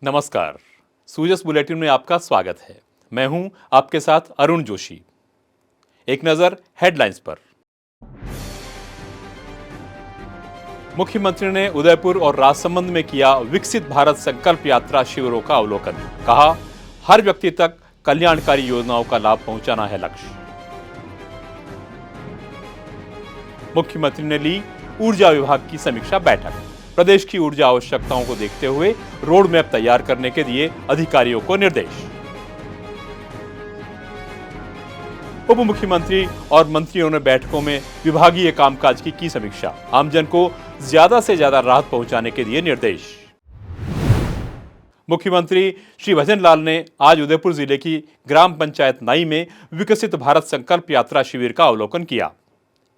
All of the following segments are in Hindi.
नमस्कार। सूजस बुलेटिन में आपका स्वागत है। मैं हूं आपके साथ अरुण जोशी। एक नजर हेडलाइंस पर। मुख्यमंत्री ने उदयपुर और राजसमंद में किया विकसित भारत संकल्प यात्रा शिविरों का अवलोकन। कहा, हर व्यक्ति तक कल्याणकारी योजनाओं का लाभ पहुंचाना है लक्ष्य। मुख्यमंत्री ने ली ऊर्जा विभाग की समीक्षा बैठक। प्रदेश की ऊर्जा आवश्यकताओं को देखते हुए रोड मैप तैयार करने के दिए अधिकारियों को निर्देश। उप मुख्यमंत्री और मंत्रियों ने बैठकों में विभागीय कामकाज की समीक्षा। आमजन को ज्यादा से ज्यादा राहत पहुंचाने के दिए निर्देश। मुख्यमंत्री श्री भजनलाल ने आज उदयपुर जिले की ग्राम पंचायत नाई में विकसित भारत संकल्प यात्रा शिविर का अवलोकन किया।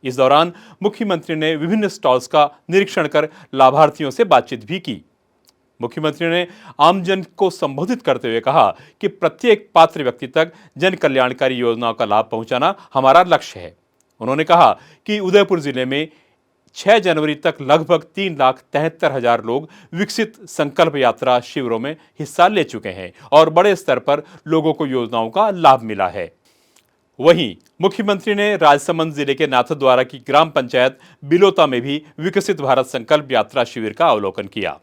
इस दौरान मुख्यमंत्री ने विभिन्न स्टॉल्स का निरीक्षण कर लाभार्थियों से बातचीत भी की। मुख्यमंत्री ने आमजन को संबोधित करते हुए कहा कि प्रत्येक पात्र व्यक्ति तक जन कल्याणकारी योजनाओं का लाभ पहुंचाना हमारा लक्ष्य है। उन्होंने कहा कि उदयपुर जिले में 6 जनवरी तक लगभग 3,73,000 लोग विकसित संकल्प यात्रा शिविरों में हिस्सा ले चुके हैं और बड़े स्तर पर लोगों को योजनाओं का लाभ मिला है। वहीं मुख्यमंत्री ने राजसमंद जिले के नाथद्वारा की ग्राम पंचायत बिलोता में भी विकसित भारत संकल्प यात्रा शिविर का अवलोकन किया।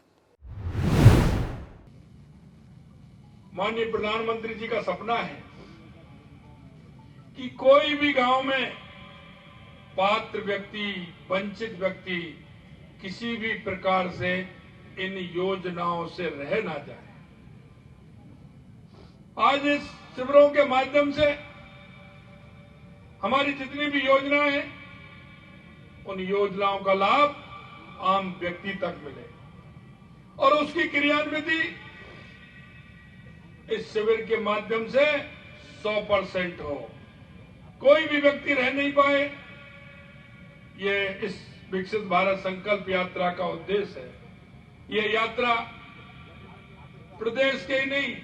माननीय प्रधानमंत्री जी का सपना है कि कोई भी गांव में पात्र व्यक्ति, वंचित व्यक्ति किसी भी प्रकार से इन योजनाओं से रह ना जाए। आज इस शिविरों के माध्यम से हमारी जितनी भी योजनाएं हैं, उन योजनाओं का लाभ आम व्यक्ति तक मिले और उसकी क्रियान्विति इस शिविर के माध्यम से 100% हो। कोई भी व्यक्ति रह नहीं पाए, ये इस विकसित भारत संकल्प यात्रा का उद्देश्य है। ये यात्रा प्रदेश के ही नहीं,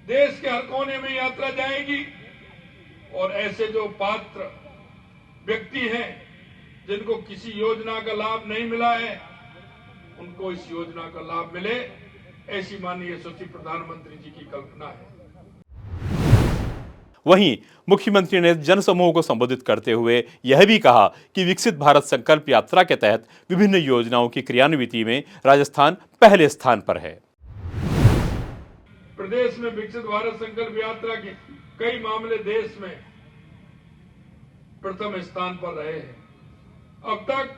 देश के हर कोने में यात्रा जाएगी और ऐसे जो पात्र व्यक्ति हैं जिनको किसी योजना का लाभ नहीं मिला है, उनको इस योजना का लाभ मिले, ऐसी माननीय यशस्वी प्रधानमंत्री जी की कल्पना है। वहीं मुख्यमंत्री ने जनसमूह को संबोधित करते हुए यह भी कहा कि विकसित भारत संकल्प यात्रा के तहत विभिन्न योजनाओं की क्रियान्विति में राजस्थान पहले स्थान पर है। प्रदेश में विकसित भारत संकल्प यात्रा के कई मामले देश में प्रथम स्थान पर रहे हैं। अब तक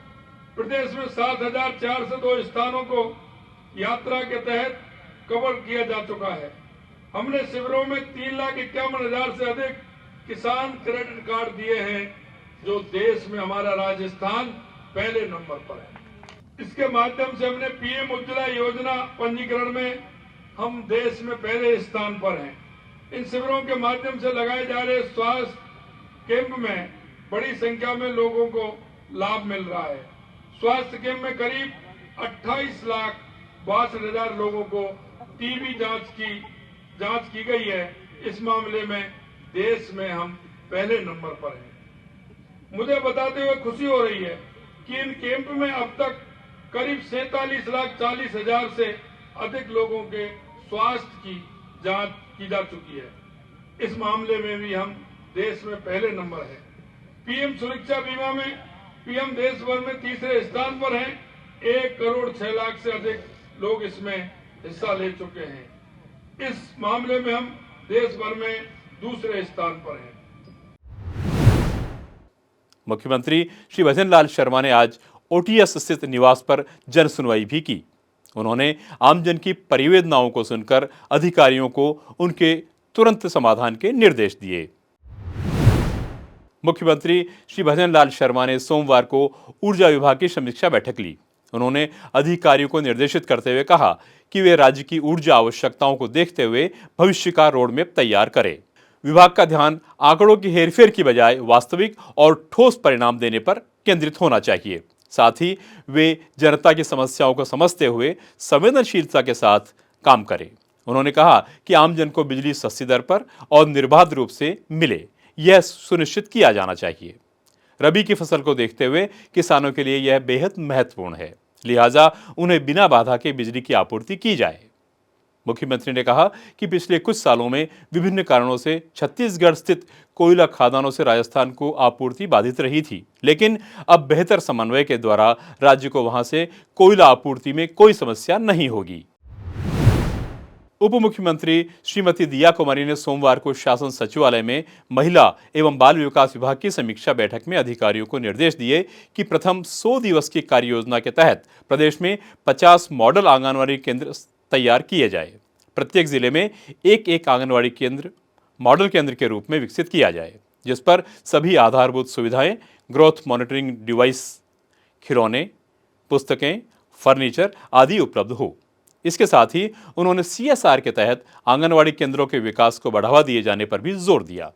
प्रदेश में 7,402 स्थानों को यात्रा के तहत कवर किया जा चुका है। हमने शिविरों में 3,51,000 से अधिक किसान क्रेडिट कार्ड दिए हैं, जो देश में हमारा राजस्थान पहले नंबर पर है। इसके माध्यम से हमने पीएम उज्ज्वला योजना पंजीकरण में हम देश में पहले स्थान पर हैं। इन शिविरों के माध्यम से लगाए जा रहे स्वास्थ्य कैंप में बड़ी संख्या में लोगों को लाभ मिल रहा है। स्वास्थ्य कैंप में करीब 28,62,000 लोगों को टीबी जांच की गई है। इस मामले में देश में हम पहले नंबर पर हैं। मुझे बताते हुए खुशी हो रही है कि इन कैंप में अब तक करीब 47,40,000 से अधिक लोगों के स्वास्थ्य की जांच की जा चुकी है। इस मामले में भी हम देश में पहले नंबर है। पीएम सुरक्षा बीमा में पीएम देश भर में तीसरे स्थान पर हैं। 1 करोड़ 6 लाख से अधिक लोग इसमें हिस्सा ले चुके हैं। इस मामले में हम देश भर में दूसरे स्थान पर हैं। मुख्यमंत्री श्री भजनलाल शर्मा ने आज ओटीएस स्थित निवास पर जन सुनवाई भी की। उन्होंने आमजन की परिवेदनाओं को सुनकर अधिकारियों को उनके तुरंत समाधान के निर्देश दिए। मुख्यमंत्री श्री भजनलाल शर्मा ने सोमवार को ऊर्जा विभाग की समीक्षा बैठक ली। उन्होंने अधिकारियों को निर्देशित करते हुए कहा कि वे राज्य की ऊर्जा आवश्यकताओं को देखते हुए भविष्य का रोडमैप तैयार करें। विभाग का ध्यान आंकड़ों की हेरफेर की बजाय वास्तविक और ठोस परिणाम देने पर केंद्रित होना चाहिए। साथ ही वे जनता की समस्याओं को समझते हुए संवेदनशीलता के साथ काम करें। उन्होंने कहा कि आमजन को बिजली सस्ती दर पर और निर्बाध रूप से मिले, यह सुनिश्चित किया जाना चाहिए। रबी की फसल को देखते हुए किसानों के लिए यह बेहद महत्वपूर्ण है, लिहाजा उन्हें बिना बाधा के बिजली की आपूर्ति की जाए। मुख्यमंत्री ने कहा कि पिछले कुछ सालों में विभिन्न कारणों से छत्तीसगढ़ स्थित कोयला खदानों से राजस्थान को आपूर्ति बाधित रही थी, लेकिन अब बेहतर समन्वय के द्वारा राज्य को वहां से कोयला आपूर्ति में कोई समस्या नहीं होगी। उप मुख्यमंत्री श्रीमती दिया कुमारी ने सोमवार को शासन सचिवालय में महिला एवं बाल विकास विभाग की समीक्षा बैठक में अधिकारियों को निर्देश दिए कि प्रथम 100 दिवस की कार्य योजना के तहत प्रदेश में 50 मॉडल आंगनवाड़ी केंद्र तैयार किए जाए। प्रत्येक जिले में एक आंगनवाड़ी केंद्र मॉडल केंद्र के रूप में विकसित किया जाए, जिस पर सभी आधारभूत सुविधाएं, ग्रोथ मॉनिटरिंग डिवाइस, खिलौने, पुस्तकें, फर्नीचर आदि उपलब्ध हो। इसके साथ ही उन्होंने CSR के तहत आंगनवाड़ी केंद्रों के विकास को बढ़ावा दिए जाने पर भी जोर दिया।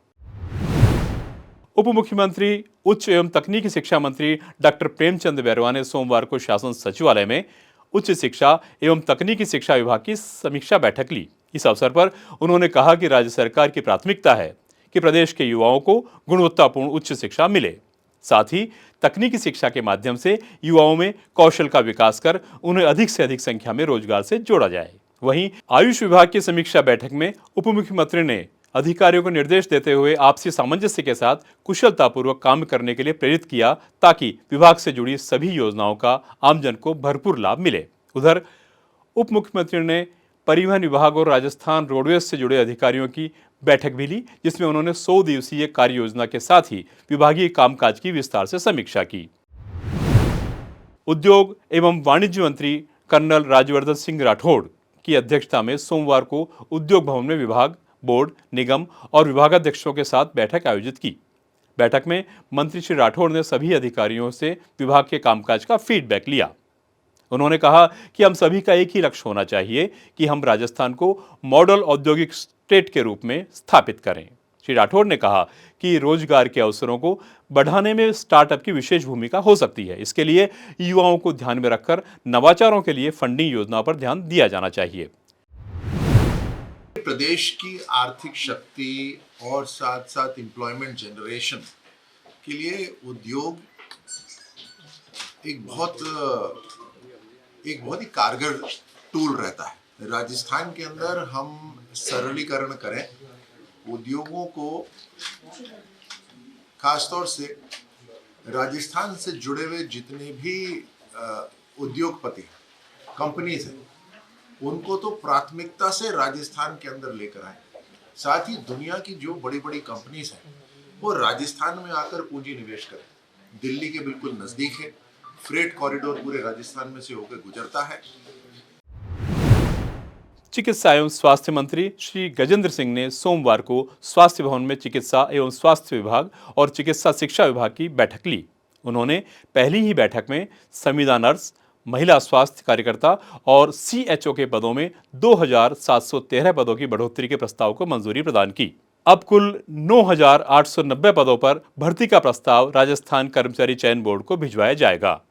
उप मुख्यमंत्री उच्च एवं तकनीकी शिक्षा मंत्री डॉक्टर प्रेमचंद बैरवा ने सोमवार को शासन सचिवालय में उच्च शिक्षा एवं तकनीकी शिक्षा विभाग की समीक्षा बैठक ली। इस अवसर पर उन्होंने कहा कि राज्य सरकार की प्राथमिकता है कि प्रदेश के युवाओं को गुणवत्तापूर्ण उच्च शिक्षा मिले। साथ ही तकनीकी शिक्षा के माध्यम से युवाओं में कौशल का विकास कर उन्हें अधिक से अधिक संख्या में रोजगार से जोड़ा जाए। वहीं आयुष विभाग की समीक्षा बैठक में उप मुख्यमंत्री ने अधिकारियों को निर्देश देते हुए आपसी सामंजस्य के साथ कुशलतापूर्वक काम करने के लिए प्रेरित किया, ताकि विभाग से जुड़ी सभी योजनाओं का आमजन को भरपूर लाभ मिले। उधर उप मुख्यमंत्री ने परिवहन विभाग और राजस्थान रोडवेज से जुड़े अधिकारियों की बैठक भी ली, जिसमें उन्होंने 100 दिवसीय कार्य योजना के साथ ही विभागीय कामकाज की विस्तार से समीक्षा की। उद्योग एवं वाणिज्य मंत्री कर्नल राज्यवर्धन सिंह राठौड़ की अध्यक्षता में सोमवार को उद्योग भवन में विभाग, बोर्ड, निगम और विभागाध्यक्षों के साथ बैठक आयोजित की। बैठक में मंत्री श्री राठौड़ ने सभी अधिकारियों से विभाग के कामकाज का फीडबैक लिया। उन्होंने कहा कि हम सभी का एक ही लक्ष्य होना चाहिए कि हम राजस्थान को मॉडल औद्योगिक स्टेट के रूप में स्थापित करें। श्री राठौड़ ने कहा कि रोजगार के अवसरों को बढ़ाने में स्टार्टअप की विशेष भूमिका हो सकती है। इसके लिए युवाओं को ध्यान में रखकर नवाचारों के लिए फंडिंग योजना पर ध्यान दिया जाना चाहिए। प्रदेश की आर्थिक शक्ति और साथ साथ एम्प्लॉयमेंट जनरेशन के लिए उद्योग एक बहुत ही कारगर टूल रहता है। राजस्थान के अंदर हम सरलीकरण करें, उद्योगों को खासतौर से राजस्थान से जुड़े हुए जितने भी उद्योगपति कंपनीज हैं, उनको तो प्राथमिकता से राजस्थान के अंदर लेकर आए। साथ ही दुनिया की जो बड़ी बड़ी कंपनीज हैं वो राजस्थान में आकर पूंजी निवेश करें। दिल्ली के बिल्कुल नजदीक है, फ्रेट कॉरिडोर पूरे राजस्थान में से होकर गुजरता है। चिकित्सा एवं स्वास्थ्य मंत्री श्री गजेंद्र सिंह ने सोमवार को स्वास्थ्य भवन में चिकित्सा एवं स्वास्थ्य विभाग और चिकित्सा शिक्षा विभाग की बैठक ली। उन्होंने पहली ही बैठक में संविदा नर्स, महिला स्वास्थ्य कार्यकर्ता और CHO के पदों में 2713 पदों की बढ़ोतरी के प्रस्ताव को मंजूरी प्रदान की। अब कुल 9890 पदों पर भर्ती का प्रस्ताव राजस्थान कर्मचारी चयन बोर्ड को भिजवाया जाएगा।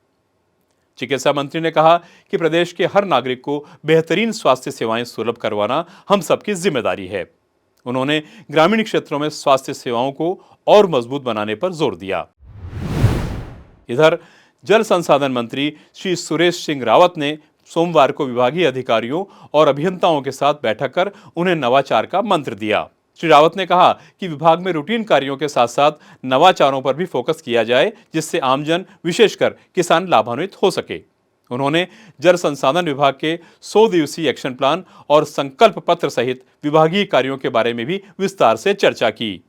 चिकित्सा मंत्री ने कहा कि प्रदेश के हर नागरिक को बेहतरीन स्वास्थ्य सेवाएं सुलभ करवाना हम सबकी जिम्मेदारी है। उन्होंने ग्रामीण क्षेत्रों में स्वास्थ्य सेवाओं को और मजबूत बनाने पर जोर दिया। इधर जल संसाधन मंत्री श्री सुरेश सिंह रावत ने सोमवार को विभागीय अधिकारियों और अभियंताओं के साथ बैठक कर उन्हें नवाचार का मंत्र दिया। श्री रावत ने कहा कि विभाग में रूटीन कार्यों के साथ साथ नवाचारों पर भी फोकस किया जाए, जिससे आमजन विशेषकर किसान लाभान्वित हो सके। उन्होंने जल संसाधन विभाग के 100 दिवसीय एक्शन प्लान और संकल्प पत्र सहित विभागीय कार्यों के बारे में भी विस्तार से चर्चा की।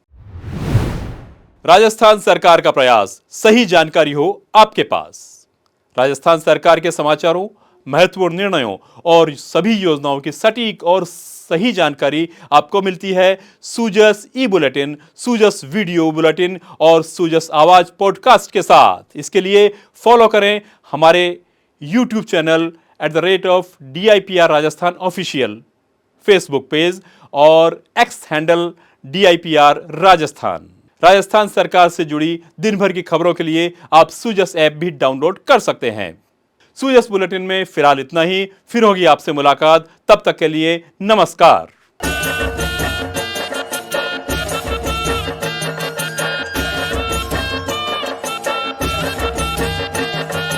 राजस्थान सरकार का प्रयास, सही जानकारी हो आपके पास। राजस्थान सरकार के समाचारों, महत्वपूर्ण निर्णयों और सभी योजनाओं की सटीक और सही जानकारी आपको मिलती है सूजस ई बुलेटिन, सूजस वीडियो बुलेटिन और सूजस आवाज पॉडकास्ट के साथ। इसके लिए फॉलो करें हमारे YouTube channel @DIPR Rajasthan official, Facebook page और X handle DIPR Rajasthan. Rajasthan सरकार से जुड़ी दिन भर की खबरों के लिए आप सूजस ऐप भी डाउनलोड कर सकते हैं। सूजस बुलेटिन में फिलहाल इतना ही। फिर होगी आपसे मुलाकात, तब तक के लिए नमस्कार।